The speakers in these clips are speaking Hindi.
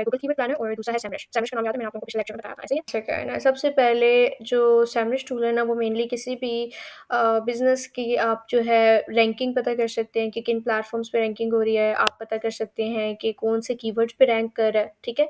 गूगल कीवर्ड प्लानर और दूसरा है सैमरिश। सैमरिश का नाम याद है, मैंने आप लोगों को पिछले लेक्चर में बताया था। ऐसे ही चेक करना है। सबसे पहले जो सैमरिश टूल है ना, वो मेनली किसी भी बिज़नेस की आप जो है रैंकिंग पता कर सकते हैं कि किन प्लेटफ़ॉर्म्स पे रैंकिंग हो रही है। आप पता कर सकते हैं कि कौन से कीवर्ड्स पे रैंक कर रहा है, ठीक है?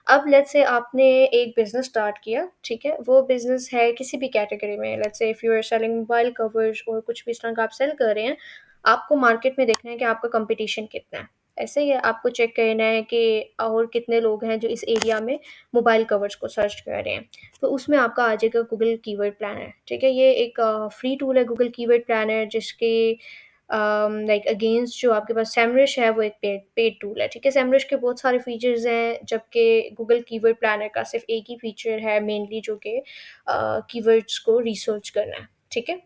अब लेट्स से आपने एक बिज़नेस स्टार्ट किया, ठीक है? वो बिज़नेस है किसी भी कैटेगरी में, let's say if you are selling mobile covers और कुछ भी इस तरह का आप सेल कर रहे हैं, आपको मार्केट में देखना है कि आपका कंपटीशन कितना है। ऐसे ही आपको चेक करना है कि और कितने लोग हैं जो इस एरिया में मोबाइल कवर्स को सर्च कर रहे हैं। तो उसमें आपका आ जाएगा गूगल कीवर्ड प्लानर, ठीक है? ये एक फ्री टूल है गूगल कीवर्ड प्लानर, जिसके लाइक अगेंस्ट जो आपके पास सैमरिश है वो एक पेड टूल है, ठीक है? सैमरिश के बहुत सारे फीचर्स हैं, जबकि गूगल कीवर्ड प्लानर का सिर्फ एक ही फीचर है मेनली, जो कि कीवर्ड्स को रिसर्च करना है, ठीक है?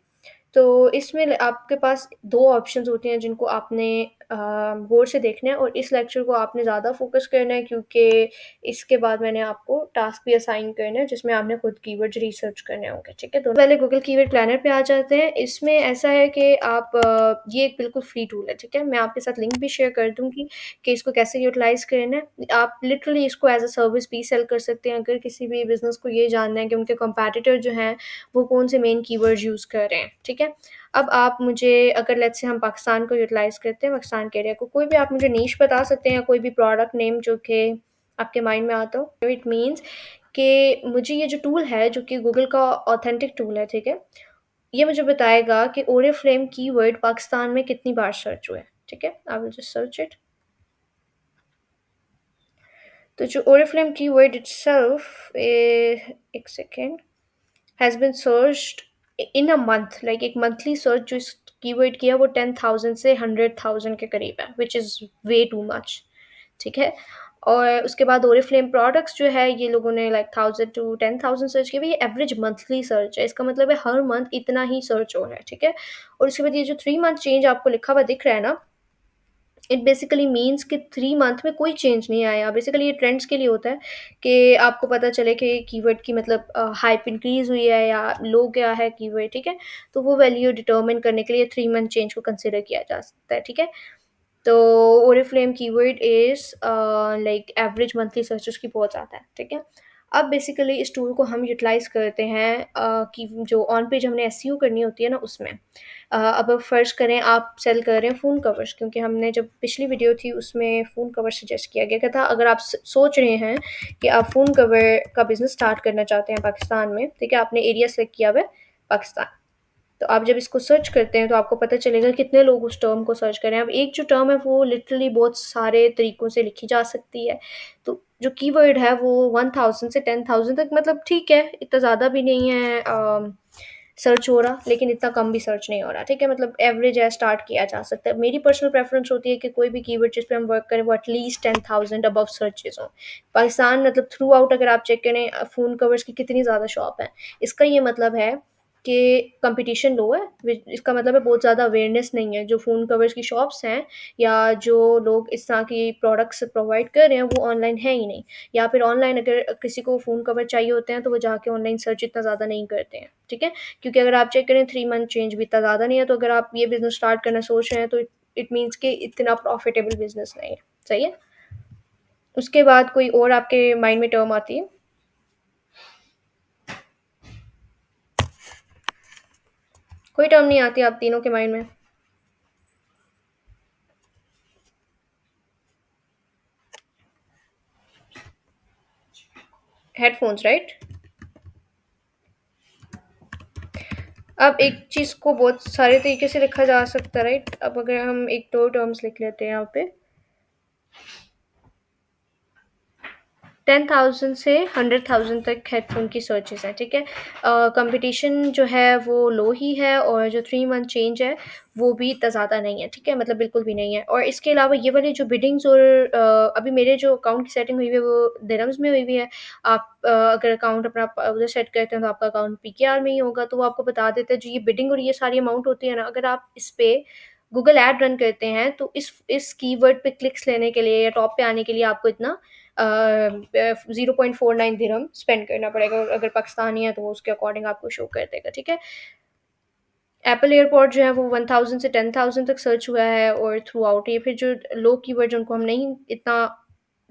तो इसमें आपके पास 2 ऑप्शंस होते हैं जिनको आपने गौर से देखना है, और इस लेक्चर को आपने ज़्यादा फ़ोकस करना है, क्योंकि इसके बाद मैंने आपको टास्क भी असाइन करना है जिसमें आपने खुद कीवर्ड्स रिसर्च करने होंगे, ठीक है? तो पहले गूगल कीवर्ड प्लानर पे आ जाते हैं। इसमें ऐसा है कि आप ये एक बिल्कुल फ्री टूल है, ठीक है? मैं आपके साथ लिंक भी शेयर कर दूँगी कि इसको कैसे यूटिलाइज़ करना है। आप लिटरली इसको एज़ अ सर्विस भी सेल कर सकते हैं, अगर किसी भी बिज़नेस को ये जानना है कि उनके कॉम्पिटिटर जो हैं वो कौन से मेन कीवर्ड्स यूज़ कर रहे हैं, ठीक है? अब आप मुझे, अगर लेट्स से हम पाकिस्तान को यूटिलाइज़ करते हैं, पाकिस्तान के एरिया को, कोई भी आप मुझे नीश बता सकते हैं या कोई भी प्रोडक्ट नेम जो कि आपके माइंड में आता हो? इट मीन्स कि मुझे ये जो टूल है, जो कि गूगल का ऑथेंटिक टूल है, ठीक है? ये मुझे बताएगा कि ओरिफ्लेम कीवर्ड पाकिस्तान में कितनी बार सर्च हुए, ठीक है? I will just search it. तो जो ओरिफ्लेम कीवर्ड इटसेल्फ, एक second, has been searched in a month, like एक मंथली सर्च जो इस कीवर्ड की है वो 10,000 से 100,000 के करीब है, which is way too much, ठीक है? और उसके बाद ओरिफ्लेम प्रोडक्ट्स जो है, ये लोगों ने लाइक 1000 टू 10,000 सर्च किए, ये एवरेज मंथली सर्च है। इसका मतलब है हर मंथ इतना ही सर्च हो रहा है, ठीक है? और उसके बाद ये जो 3 मंथ चेंज आपको लिखा हुआ दिख रहा है ना, इट बेसिकली मीन्स कि 3 मंथ में कोई चेंज नहीं आया। बेसिकली ये ट्रेंड्स के लिए होता है कि आपको पता चले कि कीवर्ड की मतलब हाइप इंक्रीज़ हुई है या लो गया है कीवर्ड, ठीक है? तो वो वैल्यू डिटरमिन करने के लिए 3 मंथ चेंज को कंसिडर किया जा सकता है, ठीक है? तो Oriflame keyword is like average monthly search उसकी बहुत ज़्यादा है, ठीक है? अब बेसिकली इस टूल को हम यूटिलाइज़ करते हैं कि जो ऑन पेज हमने एसईओ करनी होती है ना, उसमें। अब फ़र्ज़ करें आप सेल कर रहे हैं फ़ोन कवर्स, क्योंकि हमने जब पिछली वीडियो थी उसमें फ़ोन कवर सजेस्ट किया गया था। अगर आप सोच रहे हैं कि आप फ़ोन कवर का बिज़नेस स्टार्ट करना चाहते हैं पाकिस्तान में, ठीक है? आपने एरिया सेलेक्ट किया हुआ है पाकिस्तान। तो आप जब इसको सर्च करते हैं तो आपको पता चलेगा कितने लोग उस टर्म को सर्च कर रहे हैं। अब एक जो टर्म है वो लिटरली बहुत सारे तरीकों से लिखी जा सकती है। तो जो कीवर्ड है वो 1000 से 10,000 तक, मतलब ठीक है, इतना ज़्यादा भी नहीं है सर्च हो रहा, लेकिन इतना कम भी सर्च नहीं हो रहा, ठीक है? मतलब एवरेज है, स्टार्ट किया जा सकता है। मेरी पर्सनल प्रेफ़रेंस होती है कि कोई भी कीवर्ड जिस पे हम वर्क करें वो एटलीस्ट 10,000 अबव सर्चेज़ हों। पाकिस्तान मतलब थ्रू आउट अगर आप चेक करें फ़ोन कवर्स की कितनी ज़्यादा शॉप हैं। इसका ये मतलब है कि कंपटीशन लो है, इसका मतलब है बहुत ज़्यादा अवेयरनेस नहीं है। जो फ़ोन कवर्स की शॉप्स हैं या जो लोग इस तरह की प्रोडक्ट्स प्रोवाइड कर रहे हैं वो ऑनलाइन है ही नहीं, या फिर ऑनलाइन अगर किसी को फ़ोन कवर चाहिए होते हैं तो वो जाके ऑनलाइन सर्च इतना ज़्यादा नहीं करते हैं, ठीक है? क्योंकि अगर आप चेक करें 3 मंथ चेंज भी इतना ज़्यादा नहीं है, तो अगर आप ये बिज़नेस स्टार्ट करना सोच रहे हैं तो इट मीन्स कि इतना प्रॉफिटेबल बिज़नेस नहीं है, सही है? उसके बाद कोई और आपके माइंड में टर्म आती है? कोई टर्म नहीं आती आप तीनों के माइंड में? Headphones, right? अब एक चीज़ को बहुत सारे तरीके से लिखा जा सकता है, राइट? अब अगर हम 1-2 टर्म्स लिख लेते हैं यहाँ पे, 10,000 से 100,000 तक हेडफ़ोन की सर्चेज़ हैं, ठीक है? कंपटीशन जो है वो लो ही है, और जो 3 मंथ चेंज है वो भी इतना ज़्यादा नहीं है, ठीक है? मतलब बिल्कुल भी नहीं है। और इसके अलावा ये वाली जो बिडिंग्स और अभी मेरे जो अकाउंट की सेटिंग हुई हुई है वो दिरहम्स में हुई हुई है। आप अगर अकाउंट अपना उधर सेट करते हैं तो आपका अकाउंट पीकेआर में ही होगा, तो वो आपको बता देता है जो ये बिडिंग और ये सारी अमाउंट होती है ना, अगर आप इस पे गूगल ऐड रन करते हैं तो इस कीवर्ड पे क्लिक्स लेने के लिए या टॉप पे आने के लिए आपको इतना 0.49 दिरहम स्पेंड करना पड़ेगा, और अगर पाकिस्तानी है तो वो उसके अकॉर्डिंग आपको शो कर देगा, ठीक है? एप्पल एयरपॉड जो है वो 1000 से 10,000 तक सर्च हुआ है, और थ्रू आउट ये फिर जो लो कीवर्ड जिनको हम नहीं इतना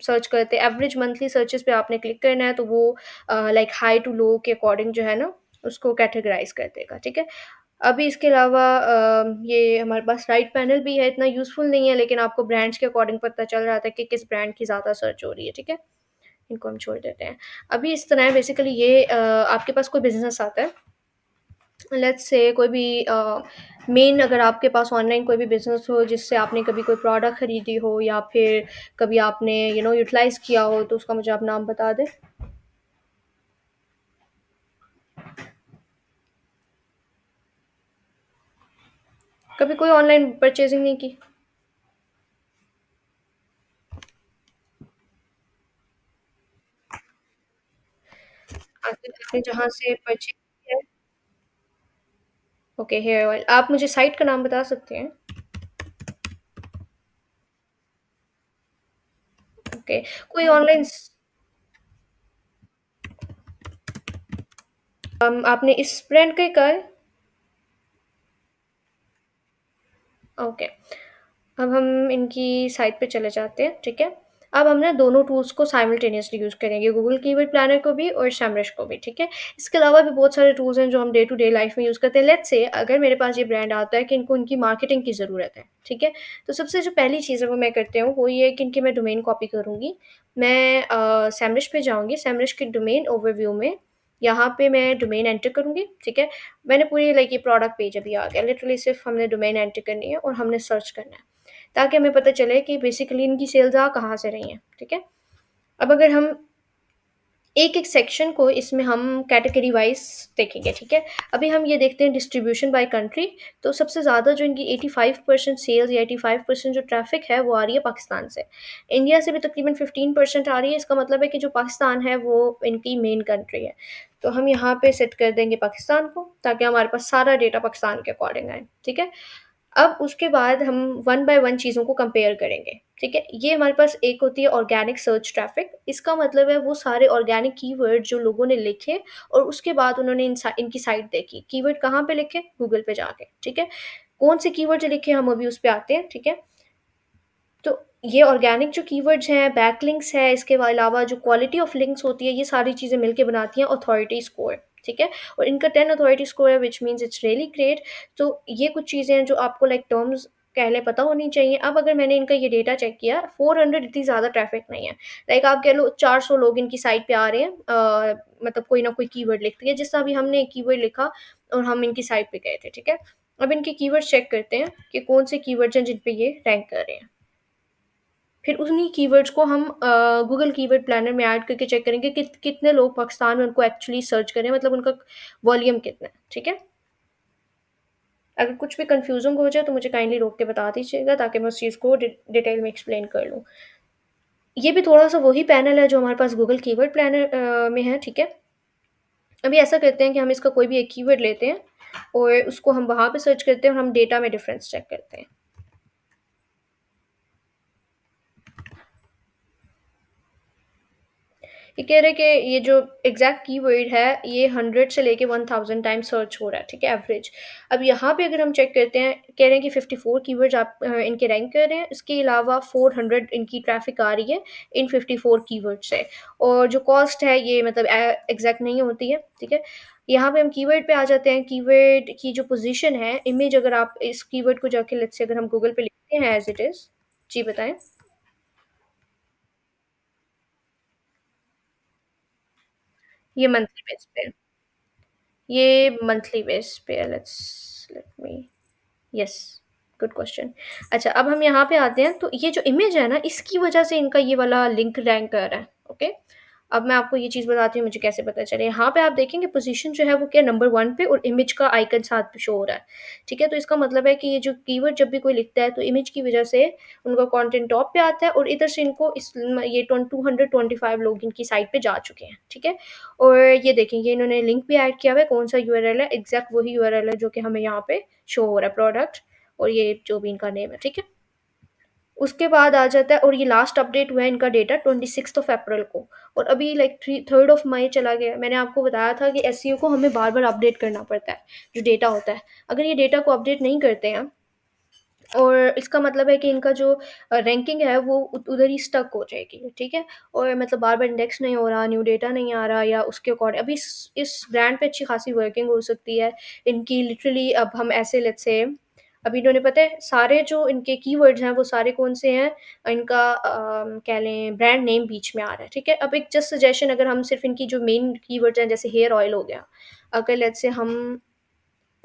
सर्च करते हैं, एवरेज मंथली सर्चेस पे आपने क्लिक करना है, तो वो लाइक हाई टू लो के अकॉर्डिंग जो है ना, उसको कैटेगराइज कर देगा, ठीक है। अभी इसके अलावा ये हमारे पास राइट पैनल भी है, इतना यूज़फुल नहीं है, लेकिन आपको ब्रांड्स के अकॉर्डिंग पता चल रहा था कि किस ब्रांड की ज़्यादा सर्च हो रही है, ठीक है। इनको हम छोड़ देते हैं। अभी इस तरह बेसिकली ये आपके पास कोई बिजनेस आता है, लेट्स से कोई भी मेन, अगर आपके पास ऑनलाइन कोई भी बिजनेस हो जिससे आपने कभी कोई प्रोडक्ट खरीदी हो या फिर कभी आपने यूटिलाइज किया हो, तो उसका मुझे आप नाम बता दें। कभी कोई ऑनलाइन परचेजिंग नहीं की? आपने जहाँ से परचेज किया है? Okay, hair oil. आप मुझे साइट का नाम बता सकते हैं? ओके। कोई ऑनलाइन आपने इस ब्रांड का ही कहा है? ओके। अब हम इनकी साइट पे चले जाते हैं, ठीक है। अब हम ना दोनों टूल्स को साइमल्टेनियसली यूज़ करेंगे, गूगल कीवर्ड प्लानर को भी और समरश को भी, ठीक है। इसके अलावा भी बहुत सारे टूल्स हैं जो हम डे टू डे लाइफ में यूज़ करते हैं। लेट्स से अगर मेरे पास ये ब्रांड आता है कि इनको इनकी मार्केटिंग की ज़रूरत है, ठीक है। तो सबसे जो पहली चीज़ है वो मैं करती हूँ, वो ये है कि इनकी मैं डोमेन कॉपी करूँगी। मैं समरश पे जाऊँगी, समरश के डोमेन ओवरव्यू में यहाँ पे मैं डोमेन एंटर करूँगी, ठीक है। मैंने पूरी लाइक ये प्रोडक्ट पेज अभी आ गया, लिटरली सिर्फ हमने डोमेन एंटर करनी है और हमने सर्च करना है, ताकि हमें पता चले कि बेसिकली इनकी सेल्स आ कहाँ से रही हैं, ठीक है। अब अगर हम एक-एक सेक्शन को इसमें हम कैटेगरी वाइज़ देखेंगे, ठीक है। अभी हम ये देखते हैं डिस्ट्रीब्यूशन बाय कंट्री, तो सबसे ज़्यादा जो इनकी 85% सेल्स या 85% जो ट्रैफ़िक है वो आ रही है पाकिस्तान से। इंडिया से भी तकरीबन 15% आ रही है, इसका मतलब है कि जो पाकिस्तान है वो इनकी मेन कंट्री है। तो हम यहाँ पे सेट कर देंगे पाकिस्तान को, ताकि हमारे पास सारा डेटा पाकिस्तान के अकॉर्डिंग आए, ठीक है। अब उसके बाद हम वन बाय वन चीज़ों को कंपेयर करेंगे, ठीक है। ये हमारे पास एक होती है ऑर्गेनिक सर्च ट्रैफ़िक, इसका मतलब है वो सारे ऑर्गेनिक कीवर्ड जो लोगों ने लिखे और उसके बाद उन्होंने इनकी साइट देखी। कीवर्ड कहाँ पे लिखे? गूगल पे जाके, ठीक है। कौन से कीवर्ड लिखे हम अभी उस पे आते हैं, ठीक है। तो ये ऑर्गेनिक जो कीवर्ड्स हैं, बैकलिंक्स है, इसके अलावा जो क्वालिटी ऑफ लिंक्स होती है, ये सारी चीज़ें मिलके बनाती हैं अथॉरिटी स्कोर, ठीक है। और इनका 10 अथॉरिटी स्कोर है, which means it's really great. तो ये कुछ चीज़ें हैं जो आपको लाइक टर्म्स पहले पता होनी चाहिए। अब अगर मैंने इनका ये डेटा चेक किया, 400 इतनी ज़्यादा ट्रैफ़िक नहीं है। लाइक आप कह लो 400 लोग इनकी साइट पे आ रहे हैं, मतलब कोई ना कोई कीवर्ड लिखती है, जैसा अभी हमने एक कीवर्ड लिखा और हम इनकी साइट पे गए थे, ठीक है। अब इनके कीवर्ड्स चेक करते हैं कि कौन से कीवर्ड्स हैं जिन पे ये रैंक कर रहे हैं। फिर उन्हीं कीवर्ड्स को हम गूगल कीवर्ड प्लानर में ऐड करके चेक करेंगे कि कितने लोग पाकिस्तान में उनको एक्चुअली सर्च करें, मतलब उनका वॉल्यूम कितना है, ठीक है। अगर कुछ भी कंफ्यूजिंग हो जाए तो मुझे काइंडली रोक के बता दीजिएगा, ताकि मैं उस चीज़ को डिटेल में एक्सप्लेन कर लूँ। ये भी थोड़ा सा वही पैनल है जो हमारे पास गूगल कीवर्ड प्लानर में है, ठीक है। अभी ऐसा करते हैं कि हम इसका कोई भी एक कीवर्ड लेते हैं और उसको हम वहाँ पे सर्च करते हैं और हम डेटा में डिफरेंस चेक करते हैं। ये कह रहे हैं कि ये जो एग्जैक्ट कीवर्ड है ये 100 से लेके 1000 टाइम्स सर्च हो रहा है, ठीक है, एवरेज। अब यहाँ पे अगर हम चेक करते हैं, कह रहे हैं कि 54 कीवर्ड्स आप इनके रैंक कर रहे हैं, इसके अलावा 400 इनकी ट्रैफिक आ रही है इन 54 कीवर्ड से। और जो कॉस्ट है ये मतलब एग्जैक्ट नहीं होती है, ठीक है। यहाँ पे हम कीवर्ड पे आ जाते हैं। कीवर्ड की जो पोजीशन है, इमेज, अगर आप इस कीवर्ड को जाके लेट्स से अगर हम गूगल पे लिखते हैं एज इट इज़। जी बताएं। ये मंथली बेस पे है। ये मंथली बेस पे है। Let's let me yes, good question. अच्छा, अब हम यहाँ पे आते हैं, तो ये जो इमेज है ना, इसकी वजह से इनका ये वाला लिंक रैंक कर रहा है, ओके। अब मैं आपको ये चीज़ बताती हूँ मुझे कैसे पता चले। यहाँ पे आप देखेंगे पोजीशन जो है वो क्या, नंबर 1 पे, और इमेज का आइकन साथ शो हो रहा है, ठीक है। तो इसका मतलब है कि ये जो कीवर्ड जब भी कोई लिखता है तो इमेज की वजह से उनका कंटेंट टॉप पे आता है, और इधर से इनको इस ये 225 लोग इनकी साइट पे जा चुके हैं, ठीक है। और ये देखें, ये इन्होंने लिंक भी ऐड किया हुआ है, कौन सा यूआरएल है, एग्जैक्ट वही यूआरएल है जो कि हमें यहाँ पे शो हो रहा है, प्रोडक्ट और ये जो भी इनका नेम है, ठीक है। उसके बाद आ जाता है, और ये लास्ट अपडेट हुआ है इनका डेटा 26 को, और अभी लाइक 3 चला गया। मैंने आपको बताया था कि एसईओ को हमें बार बार अपडेट करना पड़ता है, जो डेटा होता है। अगर ये डेटा को अपडेट नहीं करते हैं और इसका मतलब है कि इनका जो रैंकिंग है वो उधर ही स्टक हो जाएगी, ठीक है? और मतलब बार-बार इंडेक्स नहीं हो रहा, न्यू डेटा नहीं आ रहा या उसके अकॉर्डिंग अभी इस ब्रांड पे अच्छी खासी वर्किंग हो सकती है। इनकी लिटरली अब हम ऐसे लेट्स से अभी इन्होंने पता है सारे जो इनके कीवर्ड्स हैं वो सारे कौन-से हैं? इनका कह लें ब्रांड नेम बीच में आ रहा है, ठीक है? अब एक जस्ट सजेशन अगर हम सिर्फ़ इनकी जो मेन कीवर्ड्स हैं जैसे हेयर ऑयल हो गया, अगर लेट्स से हम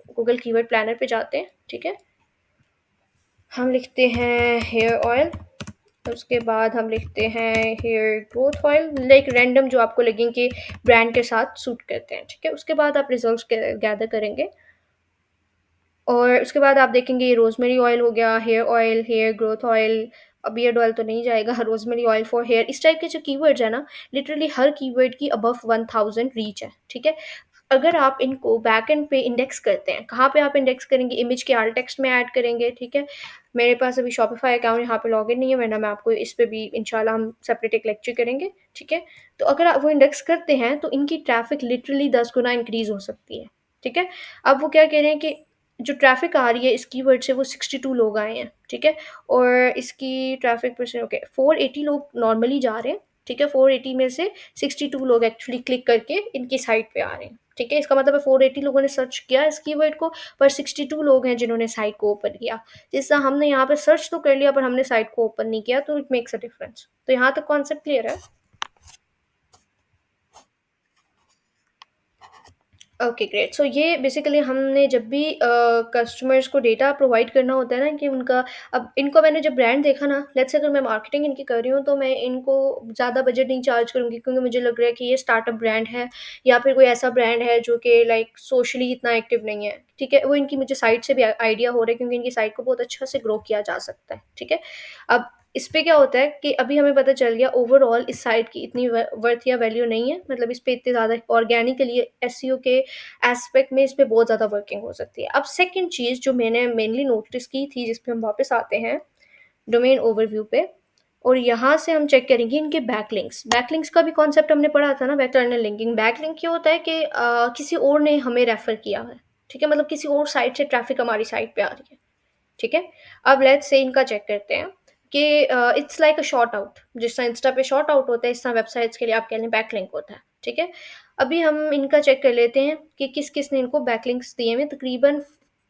गूगल कीवर्ड प्लानर पे जाते हैं, ठीक है? हम लिखते हैं हेयर ऑयल, उसके बाद हम लिखते हैं hair growth oil, like random जो आपको लगें कि ब्रांड के साथ सूट करते हैं, ठीक है? उसके बाद आप रिजल्ट्स गैदर करेंगे और उसके बाद आप देखेंगे ये रोज़मेरी ऑयल हो गया, hair oil, hair growth oil, beard oil तो नहीं जाएगा, रोज़मेरी ऑयल फॉर हेयर, इस टाइप के जो कीवर्ड्स हैं ना, लिटरली हर कीवर्ड की अबव 1000 रीच है, ठीक है? अगर आप इनको बैकएंड पे इंडेक्स करते हैं, कहाँ पे आप इंडेक्स करेंगे? इमेज के आल्ट टेक्स्ट में ऐड करेंगे, ठीक है? मेरे पास अभी शॉपिफ़ाई अकाउंट यहाँ पे लॉगिन नहीं है, वरना मैं आपको इस पे भी इंशाल्लाह हम सेपरेट एक लेक्चर करेंगे, ठीक है? तो अगर आप वो इंडेक्स करते हैं, तो इनकी ट्रैफ़िक लिटरली 10 गुना इंक्रीज़ हो सकती है, ठीक है? अब वो क्या कह रहे हैं कि जो ट्रैफ़िक आ रही है इस कीवर्ड से वो 62 लोग आए हैं, ठीक है? और इसकी ट्रैफ़िक परसेंट ओके 480 लोग नॉर्मली जा रहे हैं, ठीक है? 480 में से 62 लोग एक्चुअली क्लिक करके इनकी साइट पे आ रहे हैं, ठीक है? इसका मतलब है 480 लोगों ने सर्च किया इस कीवर्ड को, पर 62 लोग हैं जिन्होंने साइट को ओपन किया। जिस तरह हमने यहाँ पे सर्च तो कर लिया पर हमने साइट को ओपन नहीं किया, तो इट मेक्स अ डिफरेंस। तो यहाँ तक कॉन्सेप्ट क्लियर है? Okay great. सो ये बेसिकली हमने जब भी कस्टमर्स को डेटा प्रोवाइड करना होता है ना कि उनका अब इनको मैंने जब ब्रांड देखा ना लेट्स से अगर मैं मार्केटिंग इनकी कर रही हूँ तो मैं इनको ज़्यादा बजट नहीं चार्ज करूँगी क्योंकि मुझे लग रहा है कि ये स्टार्टअप ब्रांड है या फिर कोई ऐसा ब्रांड है जो कि लाइक सोशली इतना एक्टिव नहीं है, ठीक है? वो इनकी मुझे साइट से भी आइडिया हो रहा है क्योंकि इनकी साइट को बहुत अच्छा से ग्रो किया जा सकता है, ठीक है? अब इस पे क्या होता है कि अभी हमें पता चल गया ओवरऑल इस साइट की इतनी वर्थ या वैल्यू नहीं है, मतलब इस पे इतने ज़्यादा ऑर्गेनिकली एसईओ के एस्पेक्ट में इस पे बहुत ज़्यादा वर्किंग हो सकती है। अब सेकंड चीज़ जो मैंने मेनली नोटिस की थी जिस पे हम वापस आते हैं डोमेन ओवरव्यू पे और यहाँ से हम चेक करेंगे इनके बैकलिंक्स। बैकलिंक्स का भी कॉन्सेप्ट हमने पढ़ा था ना बैकलिंक लिंकिंग। बैकलिंक क्या होता है कि किसी और ने हमें रेफर किया है, ठीक है? मतलब किसी और साइट से ट्रैफिक हमारी साइट पे आ रही है। ठीक है? अब लेट्स से इनका चेक करते हैं कि it's like a short out जिस तरह इंस्टा पे शॉर्ट आउट होता है इस तरह वेबसाइट्स के लिए आप कह लें बैकलिंक होता है, ठीक है? अभी हम इनका चेक कर लेते हैं कि किस-किस ने इनको बैकलिंक्स दिए हुए हैं तकरीबन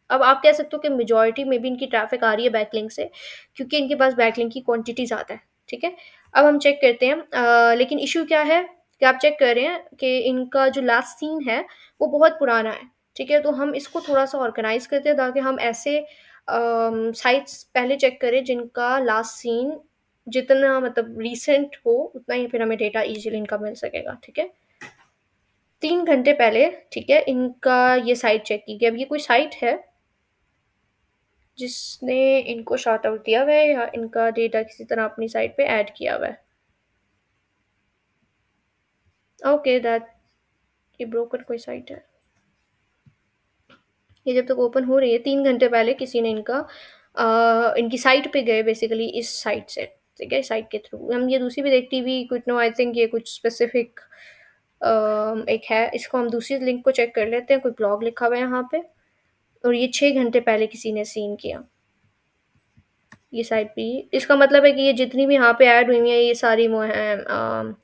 अब आप कह सकते हो कि मेजॉरिटी में भी इनकी ट्रैफ़िक आ रही है बैकलिंक से क्योंकि इनके पास बैकलिंक की क्वांटिटी ज़्यादा है, ठीक है? अब हम चेक करते हैं लेकिन इश्यू क्या है कि आप चेक कर रहे हैं कि इनका जो लास्ट सीन है वो बहुत पुराना है, ठीक है? तो हम इसको थोड़ा-सा ऑर्गनाइज़ करते हैं ताकि हम ऐसे साइट्स पहले चेक करें जिनका लास्ट सीन जितना मतलब रीसेंट हो उतना ही फिर हमें डेटा ईज़िली इनका मिल सकेगा, ठीक है? 3 घंटे पहले, ठीक है, इनका ये साइट चेक की गई। अब ये कोई साइट है जिसने इनको शॉट आउट दिया हुआ है या इनका डेटा किसी तरह अपनी साइट पे ऐड किया हुआ है। ओके दैट ये ब्रोकन कोई साइट है। ये जब तक ओपन हो रही है 3 घंटे पहले किसी ने इनका इनकी साइट पे गए बेसिकली इस साइट से, ठीक है? साइट के थ्रू। हम ये दूसरी भी देखती हुई कुछ नो आई थिंक ये कुछ स्पेसिफिक एक है, इसको हम दूसरी लिंक को चेक कर लेते हैं, कोई ब्लॉग लिखा हुआ है यहाँ पे और ये 6 घंटे पहले किसी ने सीन किया। ये साइट पे ही इसका मतलब है कि ये जितनी भी यहाँ पे ऐड हुई हैं ये सारी वो हैं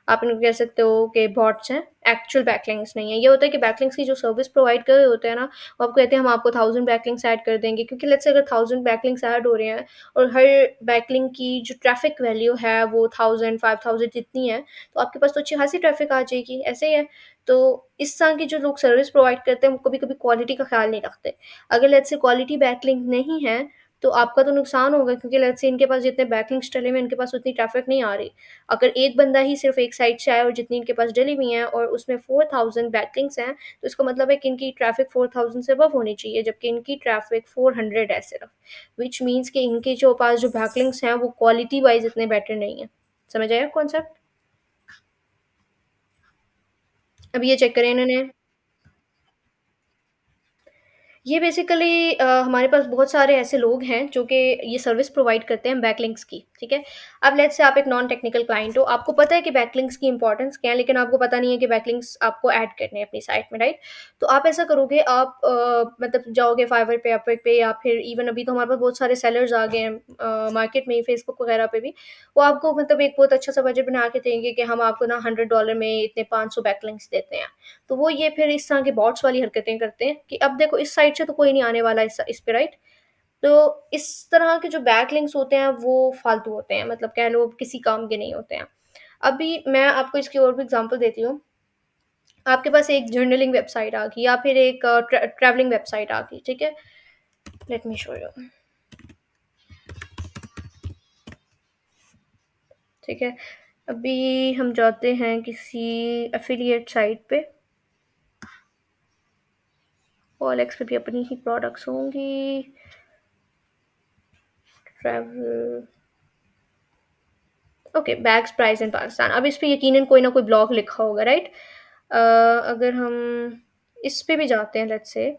आप इनको कह सकते हो कि बॉट्स हैं, एक्चुअल बैकलिंक्स नहीं है। ये होता है कि बैकलिंक्स की जो सर्विस प्रोवाइड कर रहे होते हैं ना, वो आपको कहते हैं हम आपको 1000 बैकलिंक्स ऐड कर देंगे क्योंकि लेट्स से अगर 1000 बैकलिंक्स ऐड हो रहे हैं और हर बैकलिंक की जो ट्रैफ़िक वैल्यू है वो 1000 5000 जितनी है, तो आपके पास तो अच्छी खासी ट्रैफ़िक आ जाएगी, ऐसे ही है। तो इस तरह की जो लोग सर्विस प्रोवाइड करते हैं वो कभी-कभी क्वालिटी का ख़्याल नहीं रखते। अगर लेट्स से क्वालिटी बैकलिंक नहीं है तो आपका तो नुकसान होगा क्योंकि लेट्स से इनके पास जितने बैकलिंक्स डले हुए हैं, इनके पास उतनी ट्रैफ़िक नहीं आ रही। अगर एक बंदा ही सिर्फ़ एक साइट से आया और जितनी इनके पास डली हुई हैं और उसमें 4000 बैकलिंक्स हैं, तो इसका मतलब है कि इनकी ट्रैफ़िक 4000 से अबव होनी चाहिए, जबकि इनकी ट्रैफ़िक 400 है सिर्फ़। व्हिच मीन्स कि इनके जो पास जो बैकलिंक्स हैं, वो क्वालिटी वाइज़ इतने बेटर नहीं हैं। समझ आया कॉन्सेप्ट? अब ये चेक करें इन्होंने ये बेसिकली हमारे पास बहुत सारे ऐसे लोग हैं जो कि ये सर्विस प्रोवाइड करते हैं बैकलिंक्स की। ठीक है? अब लेट्स से आप एक नॉन टेक्निकल क्लाइंट हो, आपको पता है कि बैकलिंक्स की इंपॉर्टेंस क्या है, लेकिन आपको पता नहीं है कि बैकलिंक्स आपको ऐड करने हैं अपनी साइट में, राइट? तो आप ऐसा करोगे, आप मतलब जाओगे फाइवर पे, अपवर्क पे, या फिर इवन अभी तो हमारे पास बहुत सारे सेलर्स आ गए हैं मार्केट में, फेसबुक वगैरह पे भी। वो आपको मतलब एक बहुत अच्छा सा बजट बना के देंगे कि हम आपको ना $100 में इतने 500 बैकलिंक्स देते हैं। तो वो ये फिर इस तरह की बॉट्स वाली हरकतें करते हैं कि अब देखो इस साइट से तो कोई नहीं आने वाला इस पे, राइट? तो इस तरह के जो बैकलिंक्स होते हैं वो फालतू होते हैं, मतलब कह लो किसी काम के नहीं होते हैं। अभी मैं आपको इसकी और भी एग्जांपल देती हूँ। आपके पास एक जर्नलिंग वेबसाइट आ गई, या फिर एक ट्रैवलिंग वेबसाइट आ गई, ठीक है? Let me show you. ठीक है, अभी हम जाते हैं किसी एफिलिएट साइट पे। OLX पे भी अपनी ही प्रोडक्ट्स होंगी। Travel, okay, bags price in Pakistan. अब इस पे यकीनन कोई ना कोई ब्लॉग लिखा होगा, राइट? अगर हम इस पे भी जाते हैं, let's say,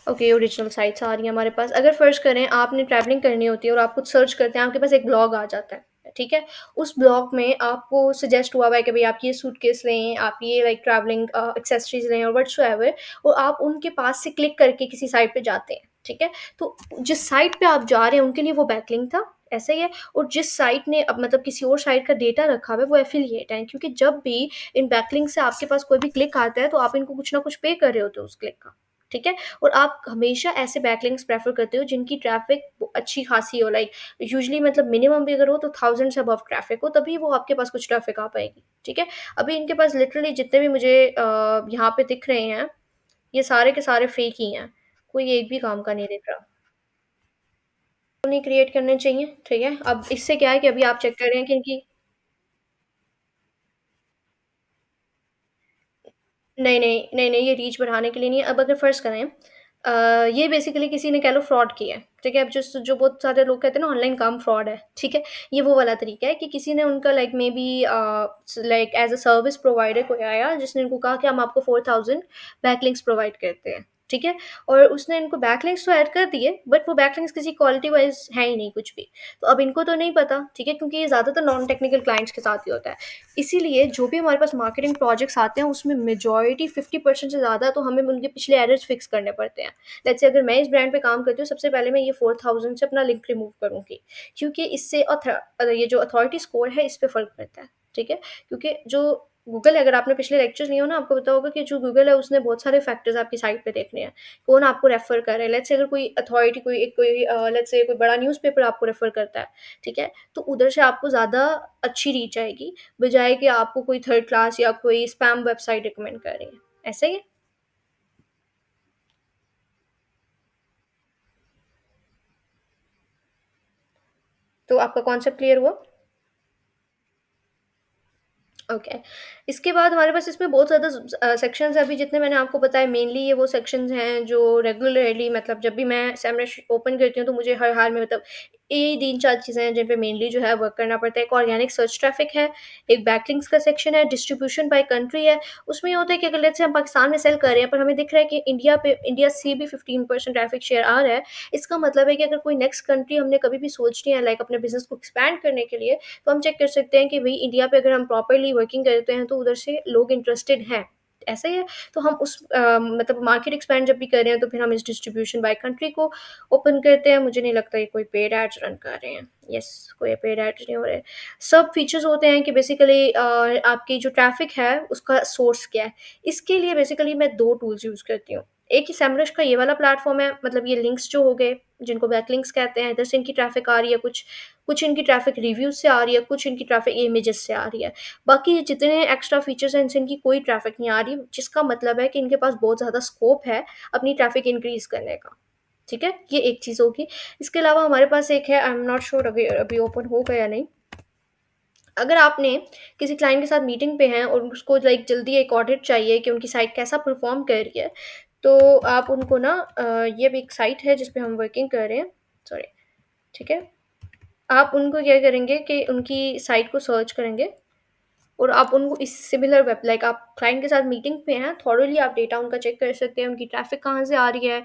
okay, original sites आ रही हैं हमारे पास। अगर फ़र्ज़ करें आपने ट्रैवलिंग करनी होती है और आप कुछ सर्च करते हैं, आपके पास एक ब्लॉग आ जाता है, ठीक है? उस ब्लॉग में आपको सजेस्ट हुआ हुआ है कि भई आप ये सूटकेस लें, आप ये लाइक ट्रैवलिंग एक्सेसरीज़ लें और व्हाटसोएवर, और आप उनके पास से क्लिक करके किसी साइट पे जाते हैं, ठीक है? तो जिस साइट पे आप जा रहे हैं उनके लिए वो बैकलिंक था, ऐसा ही है। और जिस साइट ने अब मतलब किसी और साइट का डेटा रखा हुआ है वो एफ़िलिएट है, क्योंकि जब भी इन बैकलिंक से आपके पास कोई भी क्लिक आता है तो आप इनको कुछ ना कुछ पे कर रहे होते हो उस क्लिक का, ठीक है? और आप हमेशा ऐसे बैकलिंक्स प्रेफ़र करते हो जिनकी ट्रैफ़िक अच्छी खासी हो, लाइक यूजुअली मतलब मिनिमम भी अगर हो तो 1000 से अबव ट्रैफ़िक हो, तभी वो आपके पास कुछ ट्रैफ़िक आ पाएगी, ठीक है? अभी इनके पास लिटरली जितने भी मुझे यहाँ पे दिख रहे हैं, ये सारे के सारे फ़ेक ही हैं। कोई एक भी काम का नहीं दिख रहा। तो नहीं क्रिएट करने चाहिए, ठीक है? अब इससे क्या है कि अभी आप चेक कर रहे हैं कि इनकी, नहीं, नहीं, नहीं, नहीं, ये रीच बढ़ाने के लिए नहीं है। अब अगर फ़र्ज़ करें ये बेसिकली किसी ने कह लो फ्रॉड किया है, ठीक है? अब जो बहुत सारे लोग कहते हैं ना ऑनलाइन काम फ्रॉड है, ठीक है? ये वो वाला तरीका है कि किसी ने उनका like maybe like as a service provider कोई आया जिसने इनको कहा कि हम आपको 4000 बैकलिंक्स प्रोवाइड करते हैं, ठीक है? और उसने इनको बैकलिंक्स तो ऐड कर दिए, बट वो बैकलिंक्स किसी क्वालिटी वाइज़ है ही नहीं कुछ भी। तो अब इनको तो नहीं पता, ठीक है? क्योंकि ये ज़्यादातर नॉन टेक्निकल क्लाइंट्स के साथ ही होता है। इसीलिए जो भी हमारे पास मार्केटिंग प्रोजेक्ट्स आते हैं उसमें मेजॉरिटी 50% से ज़्यादा तो हमें उनके पिछले एरर्स फिक्स करने पड़ते हैं। लेट्स से अगर मैं इस ब्रांड पे काम करती हूँ, सबसे पहले मैं ये 4000 से अपना लिंक रिमूव करूँगी, क्योंकि इससे ये जो अथॉरिटी स्कोर है इस पे फ़र्क पड़ता है, ठीक है? क्योंकि जो गूगल है, अगर आपने पिछले लेक्चर्स लिए हो ना, आपको पता होगा कि जो गूगल है उसने बहुत सारे फैक्टर्स आपकी साइट पे देखने हैं। कौन आपको रेफ़र कर रहा है, लेट्स से अगर कोई अथॉरिटी कोई लेट्स से कोई बड़ा न्यूज़पेपर आपको रेफ़र करता है, ठीक है? तो उधर से आपको ज़्यादा अच्छी रीच आएगी, बजाए कि आपको कोई थर्ड क्लास या कोई स्पैम वेबसाइट रिकमेंड कर रही है। ऐसा ही है? तो आपका कॉन्सेप्ट क्लियर हुआ? ओके। इसके बाद हमारे पास इसमें बहुत ज़्यादा सेक्शंस हैं, अभी जितने मैंने आपको बताए मेनली ये वो सेक्शंस हैं जो रेगुलरली, मतलब जब भी मैं सेमरश ओपन करती हूँ तो मुझे हर हाल में मतलब ये 3-4 चीज़ें हैं जिन पे मेनली जो है वर्क करना पड़ता है। एक ऑर्गेनिक सर्च ट्रैफ़िक है, एक बैकलिंक्स का सेक्शन है, डिस्ट्रीब्यूशन बाय कंट्री है। उसमें ये होता है कि अगर लेट्स से हम पाकिस्तान में सेल कर रहे हैं पर हमें दिख रहा है कि इंडिया से भी 15% ट्रैफ़िक शेयर आ रहा है। इसका मतलब है कि अगर कोई नेक्स्ट कंट्री हमने कभी भी सोचनी है लाइक अपने बिज़नेस को एक्सपैंड करने के लिए, तो हम चेक कर सकते हैं कि भई इंडिया पे अगर हम प्रॉपर्ली वर्किंग करते हैं तो उधर से लोग इंटरेस्टेड हैं। ऐसा ही है, तो हम उस मतलब मार्केट एक्सपैंड जब भी कर रहे हैं तो फिर हम इस डिस्ट्रीब्यूशन बाय कंट्री को ओपन करते हैं। मुझे नहीं लगता ये कोई पेड एड्स रन कर रहे हैं। येस, कोई पेड एड्स नहीं हो रहे। सब फीचर्स होते हैं कि बेसिकली आपकी जो ट्रैफ़िक है उसका सोर्स क्या है। इसके लिए बेसिकली मैं 2 टूल्स यूज़ करती हूँ। एक ही सेमरश का ये वाला प्लेटफ़ॉर्म है, मतलब ये लिंक्स जो हो गए, जिनको बैकलिंक्स कहते हैं, इधर से इनकी ट्रैफ़िक आ रही है, कुछ कुछ इनकी ट्रैफ़िक रिव्यूज़ से आ रही है, कुछ इनकी ट्रैफ़िक इमेजेस से आ रही है। बाकी ये जितने एक्स्ट्रा फ़ीचर्स हैं, इनसे इनकी कोई ट्रैफ़िक नहीं आ रही, जिसका मतलब है कि इनके पास बहुत ज़्यादा स्कोप है अपनी ट्रैफ़िक इंक्रीज़ करने का। ठीक है? ये एक चीज़ होगी। इसके अलावा हमारे पास एक है, आई एम नॉट श्योर अभी अभी ओपन होगा या नहीं। अगर आपने किसी क्लाइंट के साथ मीटिंग पे हैं और उसको लाइक जल्दी एक ऑडिट चाहिए कि उनकी साइट कैसा परफ़ॉर्म कर रही है, तो आप उनको ना ये भी एक साइट है जिस पे हम वर्किंग कर रहे हैं, सॉरी, ठीक है? आप उनको क्या करेंगे कि उनकी साइट को सर्च करेंगे। और आप उनको इस सिमिलर वेब लाइक आप क्लाइंट के साथ मीटिंग पे हैं, थॉरली आप डेटा उनका चेक कर सकते हैं, उनकी ट्रैफ़िक कहाँ से आ रही है,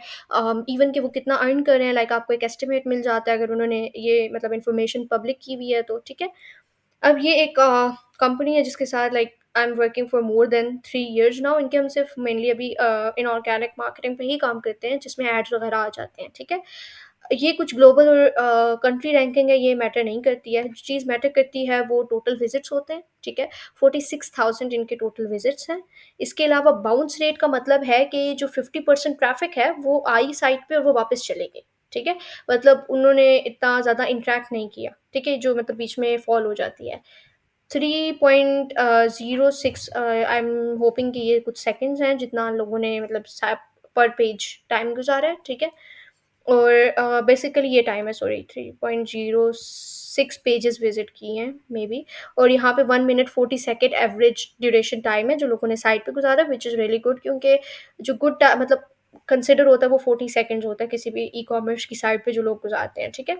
इवन कि वो कितना अर्न कर रहे हैं, लाइक आपको एक एस्टिमेट मिल जाता है अगर उन्होंने ये मतलब इन्फॉर्मेशन पब्लिक की हुई है तो, ठीक है? अब ये एक कंपनी है जिसके साथ like I am working for more than 3 years now. इनके हम सिर्फ मेनली अभी इनऑर्गेनिक मार्केटिंग पे ही काम करते हैं जिसमें एड्स वगैरह आ जाते हैं, ठीक है? ये कुछ ग्लोबल और कंट्री रैंकिंग है, ये मैटर नहीं करती है। जो चीज़ मैटर करती है वो टोटल विज़िट्स होते हैं, ठीक है? 46,000 इनके टोटल विज़िट्स हैं। इसके अलावा बाउंस रेट का मतलब है कि जो 50% ट्रैफ़िक है वो आई साइट पे और वो वापस चले गए, ठीक है? मतलब उन्होंने इतना ज़्यादा इंटरैक्ट नहीं किया, ठीक है? जो मतलब बीच में फॉल हो जाती है। 3.06 आई एम होपिंग कि ये कुछ सेकंड्स हैं जितना लोगों ने मतलब सा पर पेज टाइम गुज़ारा है, ठीक है? और बेसिकली ये टाइम है, सॉरी 3.06 पेजेज़ विज़िट किए हैं मेबी, और यहाँ पे 1 minute 40 second average duration time है जो लोगों ने साइट पे गुज़ारा, व्हिच इज़ रियली गुड, क्योंकि जो गुड टा मतलब कंसिडर होता है वो 40 सेकंड्स होता है किसी भी ई-कॉमर्स की साइट पे जो लोग गुज़ारते हैं, ठीक है?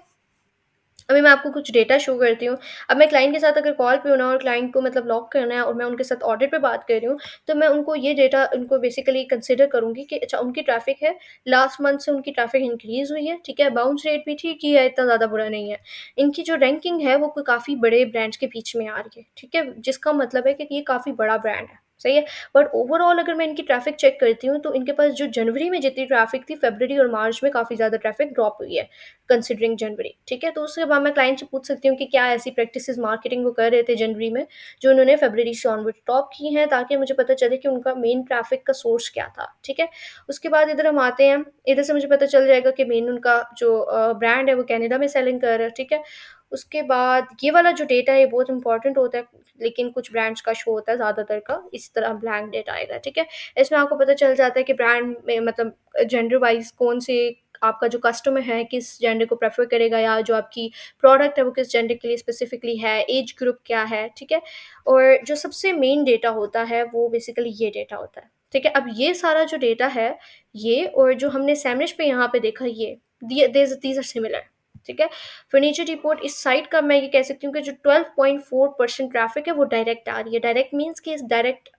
अभी मैं आपको कुछ डेटा शो करती हूँ। अब मैं क्लाइंट के साथ अगर कॉल पे हूँ ना और क्लाइंट को मतलब लॉक करना है और मैं उनके साथ ऑडिट पे बात कर रही हूँ, तो मैं उनको ये डेटा उनको बेसिकली कंसिडर करूँगी कि अच्छा उनकी ट्रैफ़िक है, लास्ट मंथ से उनकी ट्रैफ़िक इंक्रीज़ हुई है, ठीक है? बाउंस रेट भी ठीक ही है, इतना ज़्यादा बुरा नहीं है। इनकी जो रैंकिंग है वो कोई काफ़ी बड़े ब्रांड्स के बीच में आ रही है, ठीक है? जिसका मतलब है कि ये काफ़ी बड़ा ब्रांड है, सही है? बट ओवरऑल अगर मैं इनकी ट्रैफ़िक चेक करती हूँ, तो इनके पास जो जनवरी में जितनी ट्रैफ़िक थी, फ़रवरी और मार्च में काफ़ी ज़्यादा ट्रैफ़िक ड्रॉप हुई है। कंसिडरिंग जनवरी, ठीक है? तो उसके बाद मैं क्लाइंट से पूछ सकती हूँ कि क्या ऐसी प्रैक्टिसेज़ मार्केटिंग वो कर रहे थे जनवरी में, जो उन्होंने फरवरी से ऑनवर्ड स्टॉप की हैं, ताकि मुझे पता चले कि उनका मेन ट्रैफ़िक का सोर्स क्या था, ठीक है? उसके बाद इधर हम आते हैं, इधर से मुझे पता चल जाएगा कि मेन उनका जो ब्रांड है वो कनाडा में सेलिंग कर रहा है, ठीक है? उसके बाद ये वाला जो डेटा है ये बहुत इम्पोर्टेंट होता है, लेकिन कुछ ब्रांड्स का शो होता है ज़्यादातर का, इस तरह ब्लैंक डेटा आएगा, ठीक है? इसमें आपको पता चल जाता है कि ब्रांड में मतलब जेंडर वाइज़ कौन से आपका जो कस्टमर है किस जेंडर को प्रेफ़र करेगा, या जो आपकी प्रोडक्ट है वो किस जेंडर के लिए स्पेसिफ़िकली है, एज ग्रुप क्या है, ठीक है? और जो सबसे मेन डेटा होता है वो बेसिकली ये डेटा होता है, ठीक है? अब ये सारा जो डेटा है, ये और जो हमने सैमरिश पे यहाँ पे देखा ये, दीज़ आर सिमिलर, ठीक है? फर्नीचर रिपोर्ट इस साइट का मैं ये कह सकती हूँ कि जो 12.4% ट्रैफ़िक है वो डायरेक्ट आ रही है। डायरेक्ट मीन्स कि इस डायरेक्ट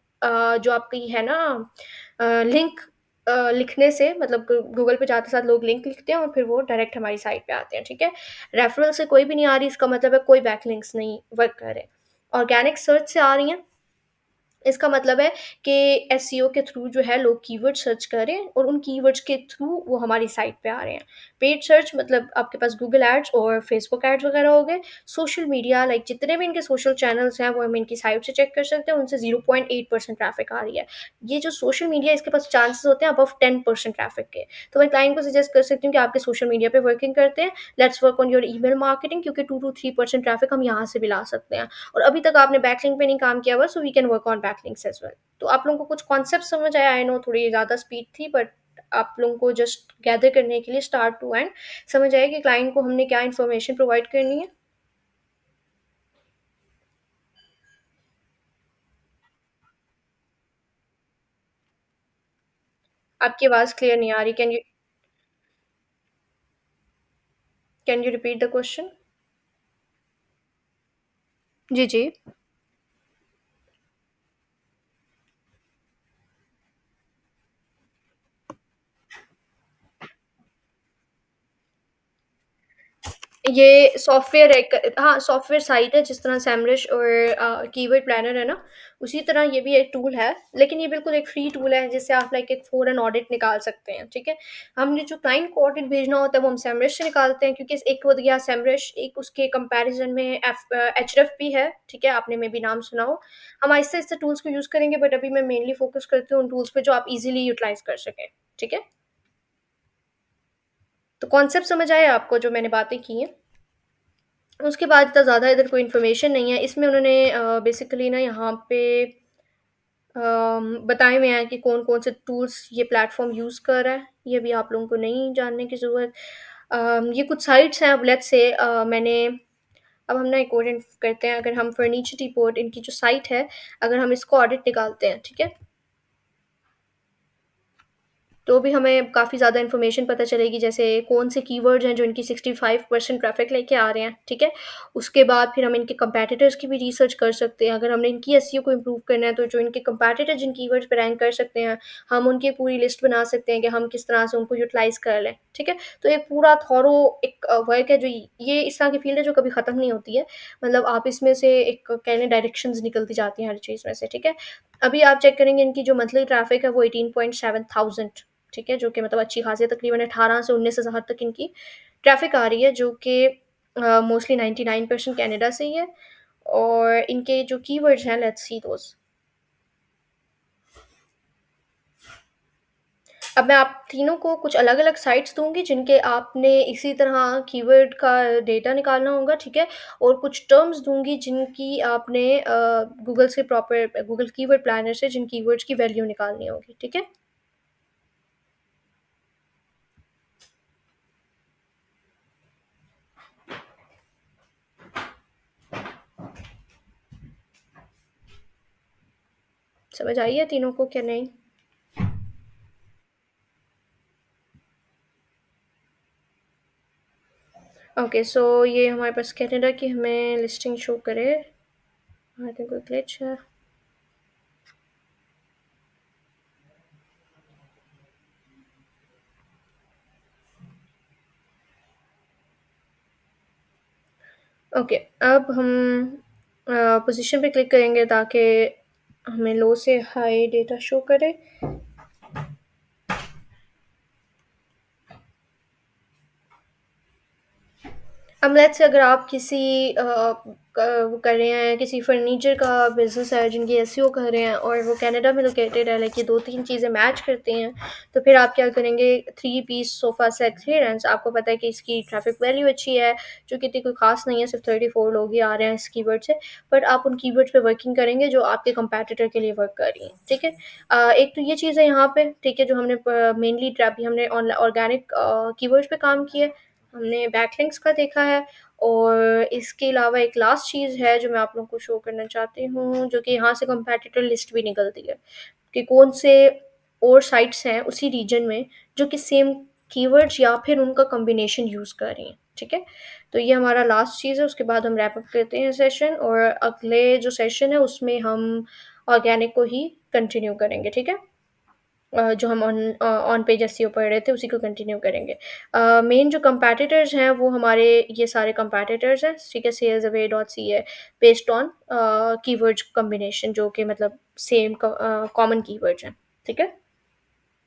जो आपकी है ना लिंक लिखने से मतलब गूगल पे जाते साथ लोग लिंक लिखते हैं और फिर वो डायरेक्ट हमारी साइट पे आते हैं, ठीक है? रेफरल से कोई भी नहीं आ रही, इसका मतलब है कोई बैकलिंक्स नहीं वर्क कर रहे। ऑर्गेनिक सर्च से आ रही हैं, इसका मतलब है कि एसईओ के थ्रू जो है लोग कीवर्ड सर्च कर रहे हैं और उन कीवर्ड्स के थ्रू वो हमारी साइट पे आ रहे हैं। पेड सर्च मतलब आपके पास गूगल एड्स और फेसबुक एड्स वगैरह हो गए। सोशल मीडिया लाइक जितने भी इनके सोशल चैनल्स हैं वो हम इनकी साइट से चेक कर सकते हैं, उनसे 0.8% ट्रैफिक आ रही है। ये जो सोशल मीडिया इसके पास चांसेस होते हैं अबव 10% ट्रैफिक के। तो मैं क्लाइंट को सजेस्ट कर सकती हूँ कि आपके सोशल मीडिया पे वर्किंग करते हैं, let's work on your email marketing, क्योंकि 2 to 3% ट्रैफिक हम यहाँ से भी ला सकते हैं। और अभी तक आपने बैकलिंक पे नहीं काम किया हुआ, so we can work on backlinks as well. तो आप लोगों को कुछ कॉन्सेप्ट समझ आया? आई नो थोड़ी ज़्यादा स्पीड थी, बट आप लोगों को जस्ट गैदर करने के लिए स्टार्ट टू एंड समझ आया कि क्लाइंट को हमने क्या इन्फॉर्मेशन प्रोवाइड करनी है। आपकी आवाज़ क्लियर नहीं आ रही, can you repeat the question? जी, जी। ये सॉफ्टवेयर एक हाँ, सॉफ्टवेयर साइट है जिस तरह सैमरिश और कीवर्ड प्लानर है ना, उसी तरह ये भी एक टूल है, लेकिन ये बिल्कुल एक फ्री टूल है जिससे आप लाइक एक फ़ौरन ऑडिट निकाल सकते हैं, ठीक है? हमने जो क्लाइंट को ऑडिट भेजना होता है वो हम सैमरिश से निकालते हैं, क्योंकि एक हो गया सैमरिश, एक उसके कंपैरिज़न में एचरएफ भी है, ठीक है? आपने मेबी नाम सुना हो। हम आहिस्ता-आहिस्ता टूल्स को यूज़ करेंगे, बट अभी मैं मेनली फ़ोकस करती हूँ उन टूल्स पे जो आप ईज़िली यूटिलाइज़ कर सकें, ठीक है? तो कॉन्सेप्ट समझ आया आपको जो मैंने बातें की हैं? उसके बाद इतना ज़्यादा इधर कोई इन्फॉर्मेशन नहीं है। इसमें उन्होंने बेसिकली ना यहाँ पे बताए हुए हैं कि कौन-कौन से टूल्स ये प्लेटफ़ॉर्म यूज़ कर रहा है। ये भी आप लोगों को नहीं जानने की ज़रूरत। ये कुछ साइट्स हैं, अब लेट्स से मैंने अब हम ना एक और करते हैं, अगर हम फर्नीचर रिपोर्ट इनकी जो साइट है, अगर हम इसको ऑडिट निकालते हैं, ठीक है? तो भी हमें काफ़ी ज़्यादा इन्फॉर्मेशन पता चलेगी, जैसे कौन से कीवर्ड्स हैं जो इनकी 65% ट्रैफिक लेके आ रहे हैं, ठीक है? उसके बाद फिर हम इनके कंपैटिटर्स की भी रिसर्च कर सकते हैं। अगर हमने इनकी एसईओ को इम्प्रूव करना है, तो जो इनके कंपैटिटर जिन कीवर्ड्स पे रैंक कर सकते हैं, हम उनकी पूरी लिस्ट बना सकते हैं कि हम किस तरह से उनको यूटिलाइज़ कर लें, ठीक है? तो एक पूरा थॉरो एक वर्क है, जो ये इस तरह की फील्ड है जो कभी ख़त्म नहीं होती है। मतलब आप इसमें से एक कह लें डायरेक्शंस निकलती जाती हैं हर चीज़ में से, ठीक है? अभी आप चेक करेंगे इनकी जो मंथली ट्रैफिक है वो 18.7 थाउज़ेंड, ठीक है? जो कि मतलब अच्छी खासी है, तकरीबन 18 से 19 हज़ार तक इनकी ट्रैफ़िक आ रही है, जो कि मोस्टली 99% कनाडा से ही है। और इनके जो कीवर्ड्स हैं, लेट्स सी दोज़। अब मैं आप तीनों को कुछ अलग-अलग साइट्स दूँगी, जिनके आपने इसी तरह कीवर्ड का डेटा निकालना होगा, ठीक है? और कुछ टर्म्स दूँगी जिनकी आपने गूगल से प्रॉपर गूगल कीवर्ड प्लानर से जिन कीवर्ड्स की वैल्यू निकालनी होगी, ठीक है? समझ आई है तीनों को क्या नहीं? ओके, सो ये हमारे पास कनाडा की हमें लिस्टिंग शो करे। आई थिंक कोई ग्लिच है। ओके, अब हम पोजीशन पे क्लिक करेंगे ताकि हमें लो से हाई डेटा शो करे। अब लेट्स से अगर आप किसी वो कर रहे हैं, किसी फर्नीचर का बिजनेस है जिनकी एसईओ कर रहे हैं और वो कनाडा में लोकेटेड है, लाइक ये दो तीन चीज़ें मैच करती हैं, तो फिर आप क्या करेंगे, three piece sofa set clearance, आपको पता है कि इसकी ट्रैफिक वैल्यू अच्छी है, जो कि इतनी कोई खास नहीं है, सिर्फ 34 लोग ही आ रहे हैं इस कीवर्ड से। बट आप उन कीवर्ड्स पे वर्किंग करेंगे जो आपके कंपैटिटर के लिए वर्क कर रही हैं, ठीक है? एक तो ये चीज़ है यहाँ पे, ठीक है, जो हमने मेनली ट्रैप हमने ऑर्गेनिक कीवर्ड्स पे काम किया है, हमने बैकलिंक्स का देखा है। और इसके अलावा एक लास्ट चीज़ है जो मैं आप लोगों को शो करना चाहती हूँ, जो कि यहाँ से कंपैटिटर लिस्ट भी निकलती है कि कौन से और साइट्स हैं उसी रीजन में जो कि सेम कीवर्ड्स या फिर उनका कॉम्बिनेशन यूज़ कर रही हैं, ठीक है? तो ये हमारा लास्ट चीज़ है, उसके बाद हम रैप अप करते हैं सेशन, और अगले जो सेशन है उसमें हम ऑर्गेनिक को ही कंटिन्यू करेंगे, ठीक है? जो हम ऑन पेज एसईओ पढ़ रहे थे उसी को कंटिन्यू करेंगे। मेन जो कंपैटिटर्स हैं वो हमारे ये सारे कंपैटिटर्स हैं, ठीक है? सेल्सअवे डॉट सी है बेस्ड ऑन कीवर्ड्स कॉम्बिनेशन, जो कि मतलब सेम कॉमन कीवर्ड्स हैं, ठीक है?